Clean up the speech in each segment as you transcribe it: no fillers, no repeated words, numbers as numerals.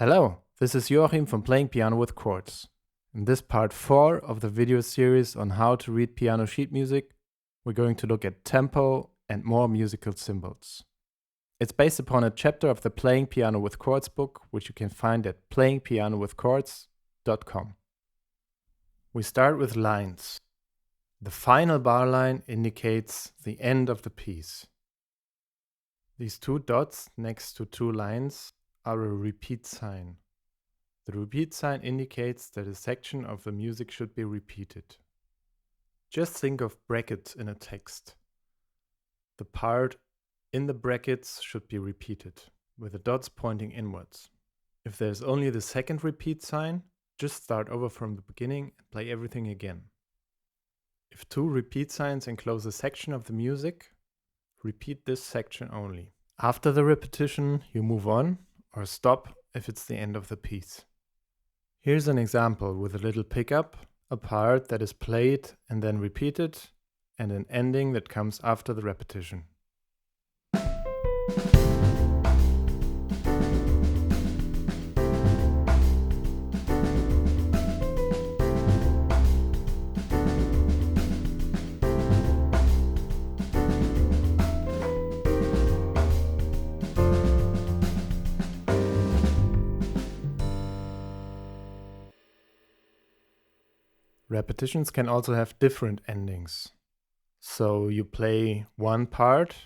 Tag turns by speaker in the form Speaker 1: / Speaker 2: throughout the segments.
Speaker 1: Hello, this is Joachim from Playing Piano with Chords. In this part 4 of the video series on how to read piano sheet music, we're going to look at tempo and more musical symbols. It's based upon a chapter of the Playing Piano with Chords book, which you can find at playingpianowithchords.com. We start with lines. The final bar line indicates the end of the piece. These two dots next to two lines are a repeat sign. The repeat sign indicates that a section of the music should be repeated. Just think of brackets in a text. The part in the brackets should be repeated, with the dots pointing inwards. If there's only the second repeat sign, just start over from the beginning and play everything again. If two repeat signs enclose a section of the music, repeat this section only. After the repetition, you move on or stop if it's the end of the piece. Here's an example with a little pickup, a part that is played and then repeated, and an ending that comes after the repetition. Repetitions can also have different endings. So you play one part,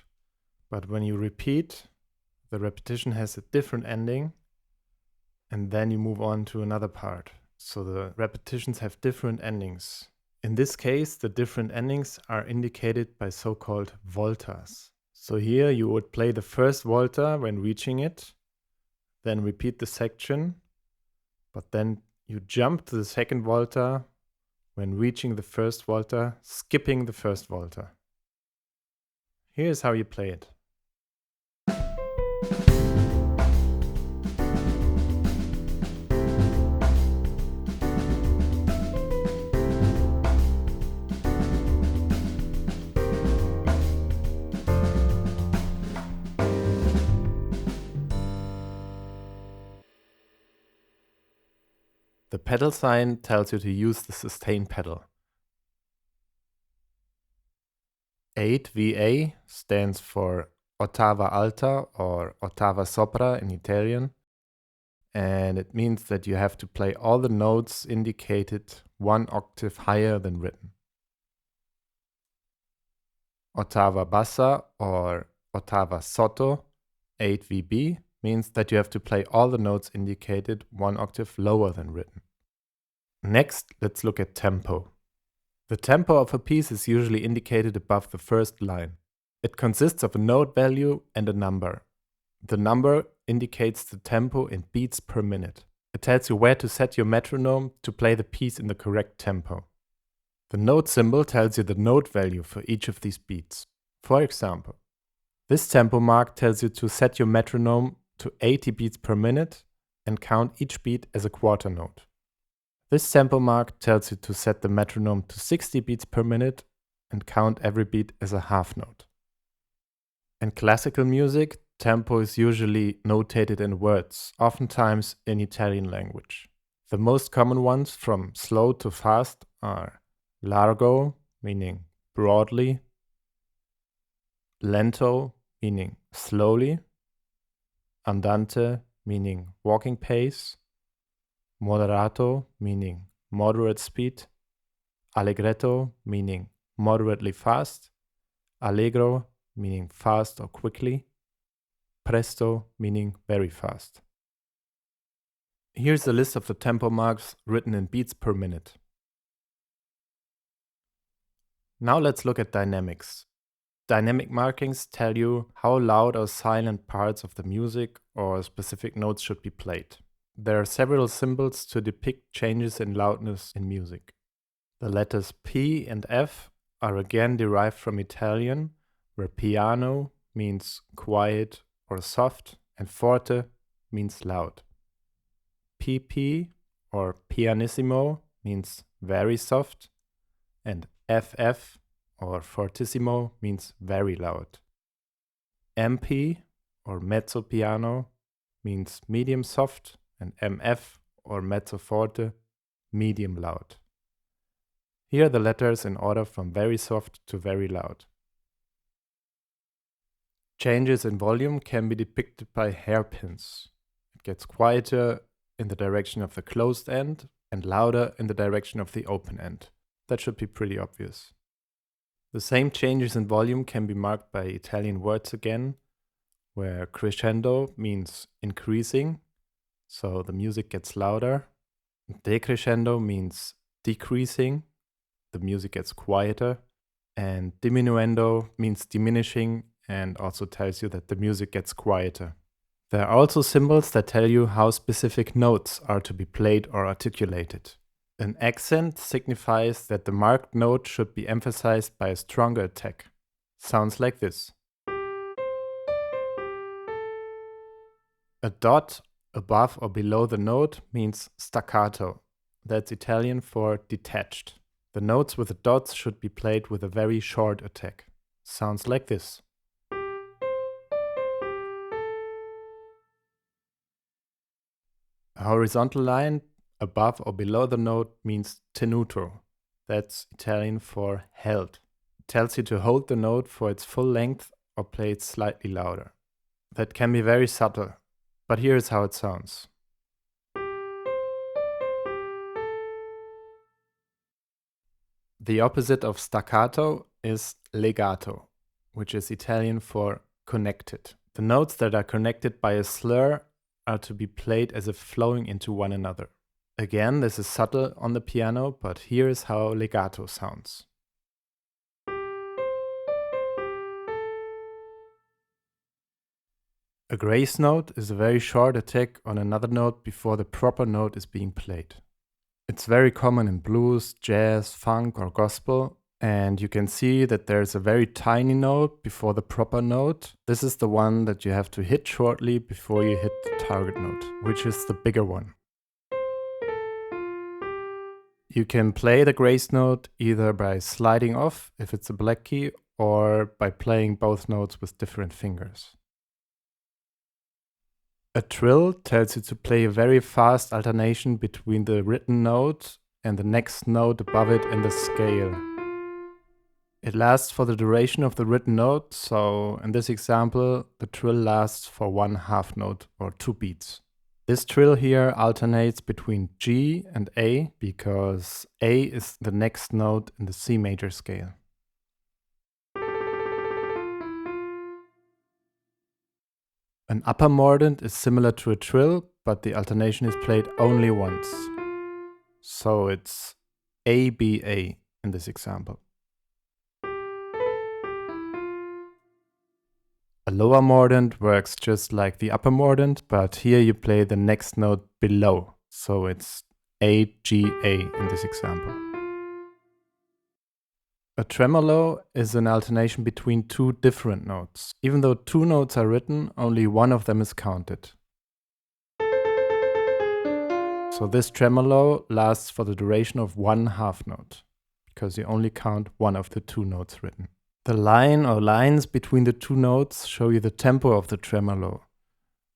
Speaker 1: but when you repeat, the repetition has a different ending, and then you move on to another part. So the repetitions have different endings. In this case, the different endings are indicated by so-called voltas. So here you would play the first volta when reaching it, then repeat the section, but then you jump to the second volta when reaching the first volta, skipping the first volta. Here's how you play it. The pedal sign tells you to use the sustain pedal. 8VA stands for ottava alta or ottava sopra in Italian, and it means that you have to play all the notes indicated one octave higher than written. Ottava bassa or ottava sotto, 8VB, means that you have to play all the notes indicated one octave lower than written. Next, let's look at tempo. The tempo of a piece is usually indicated above the first line. It consists of a note value and a number. The number indicates the tempo in beats per minute. It tells you where to set your metronome to play the piece in the correct tempo. The note symbol tells you the note value for each of these beats. For example, this tempo mark tells you to set your metronome to 80 beats per minute and count each beat as a quarter note. This tempo mark tells you to set the metronome to 60 beats per minute and count every beat as a half note. In classical music, tempo is usually notated in words, oftentimes in Italian language. The most common ones from slow to fast are largo, meaning broadly, lento, meaning slowly, andante, meaning walking pace, moderato, meaning moderate speed, allegretto, meaning moderately fast, allegro, meaning fast or quickly, presto, meaning very fast. Here's a list of the tempo marks written in beats per minute. Now let's look at dynamics. Dynamic markings tell you how loud or silent parts of the music or specific notes should be played. There are several symbols to depict changes in loudness in music. The letters P and F are again derived from Italian, where piano means quiet or soft and forte means loud. PP or pianissimo means very soft, and FF or fortissimo means very loud. MP or mezzo piano means medium soft, and MF or mezzo forte, medium loud. Here are the letters in order from very soft to very loud. Changes in volume can be depicted by hairpins. It gets quieter in the direction of the closed end and louder in the direction of the open end. That should be pretty obvious. The same changes in volume can be marked by Italian words again, where crescendo means increasing, so the music gets louder. Decrescendo means decreasing, the music gets quieter. And diminuendo means diminishing and also tells you that the music gets quieter. There are also symbols that tell you how specific notes are to be played or articulated. An accent signifies that the marked note should be emphasized by a stronger attack. Sounds like this. A dot above or below the note means staccato. That's Italian for detached. The notes with the dots should be played with a very short attack. Sounds like this. A horizontal line above or below the note means tenuto. That's Italian for held. It tells you to hold the note for its full length or play it slightly louder. That can be very subtle, but here is how it sounds. The opposite of staccato is legato, which is Italian for connected. The notes that are connected by a slur are to be played as if flowing into one another. Again, this is subtle on the piano, but here is how legato sounds. A grace note is a very short attack on another note before the proper note is being played. It's very common in blues, jazz, funk, or gospel, and you can see that there's a very tiny note before the proper note. This is the one that you have to hit shortly before you hit the target note, which is the bigger one. You can play the grace note either by sliding off if it's a black key or by playing both notes with different fingers. A trill tells you to play a very fast alternation between the written note and the next note above it in the scale. It lasts for the duration of the written note, so in this example, the trill lasts for one half note or 2 beats. This trill here alternates between G and A because A is the next note in the C major scale. An upper mordent is similar to a trill, but the alternation is played only once. So it's A-B-A in this example. A lower mordent works just like the upper mordent, but here you play the next note below. So it's A-G-A in this example. A tremolo is an alternation between 2 different notes. Even though 2 notes are written, only one of them is counted. So this tremolo lasts for the duration of one half note, because you only count one of the 2 notes written. The line or lines between the 2 notes show you the tempo of the tremolo,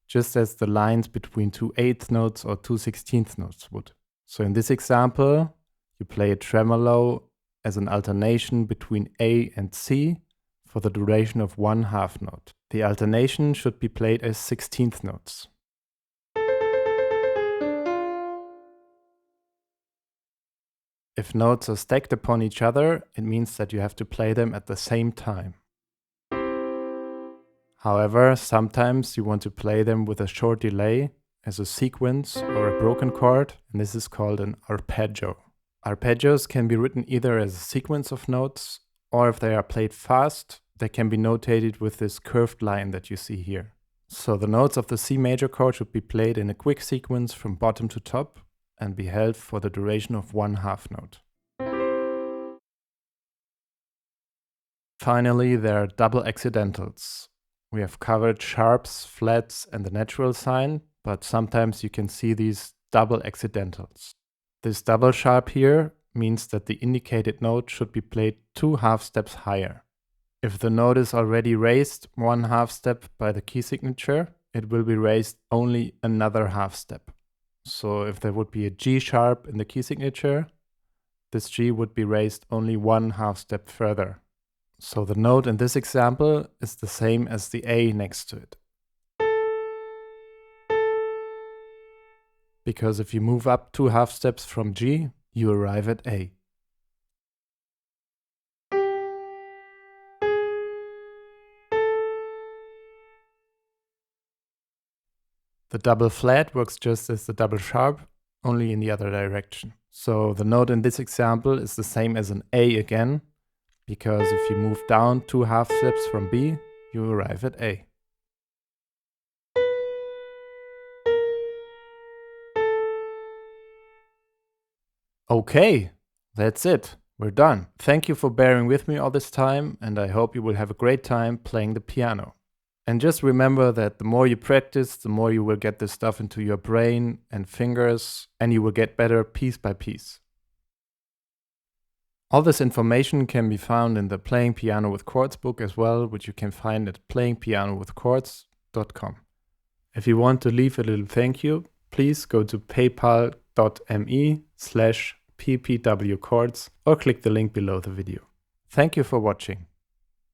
Speaker 1: just as the lines between 2 eighth notes or 2 16th notes would. So in this example, you play a tremolo as an alternation between A and C for the duration of one half note. The alternation should be played as 16th notes. If notes are stacked upon each other, it means that you have to play them at the same time. However, sometimes you want to play them with a short delay as a sequence or a broken chord, and this is called an arpeggio. Arpeggios can be written either as a sequence of notes, or if they are played fast, they can be notated with this curved line that you see here. So the notes of the C major chord should be played in a quick sequence from bottom to top and be held for the duration of one half note. Finally, there are double accidentals. We have covered sharps, flats, and the natural sign, but sometimes you can see these double accidentals. This double sharp here means that the indicated note should be played 2 half steps higher. If the note is already raised 1 half step by the key signature, it will be raised only another half step. So if there would be a G sharp in the key signature, this G would be raised only 1/2 step further. So the note in this example is the same as the A next to it. Because if you move up 2/2 steps from G, you arrive at A. The double flat works just as the double sharp, only in the other direction. So the note in this example is the same as an A again, because if you move down 2/2 steps from B, you arrive at A. Okay, that's it. We're done. Thank you for bearing with me all this time, and I hope you will have a great time playing the piano. And just remember that the more you practice, the more you will get this stuff into your brain and fingers, and you will get better piece by piece. All this information can be found in the Playing Piano with Chords book as well, which you can find at playingpianowithchords.com. If you want to leave a little thank you, please go to paypal.me/ppwchords or click the link below the video. Thank you for watching.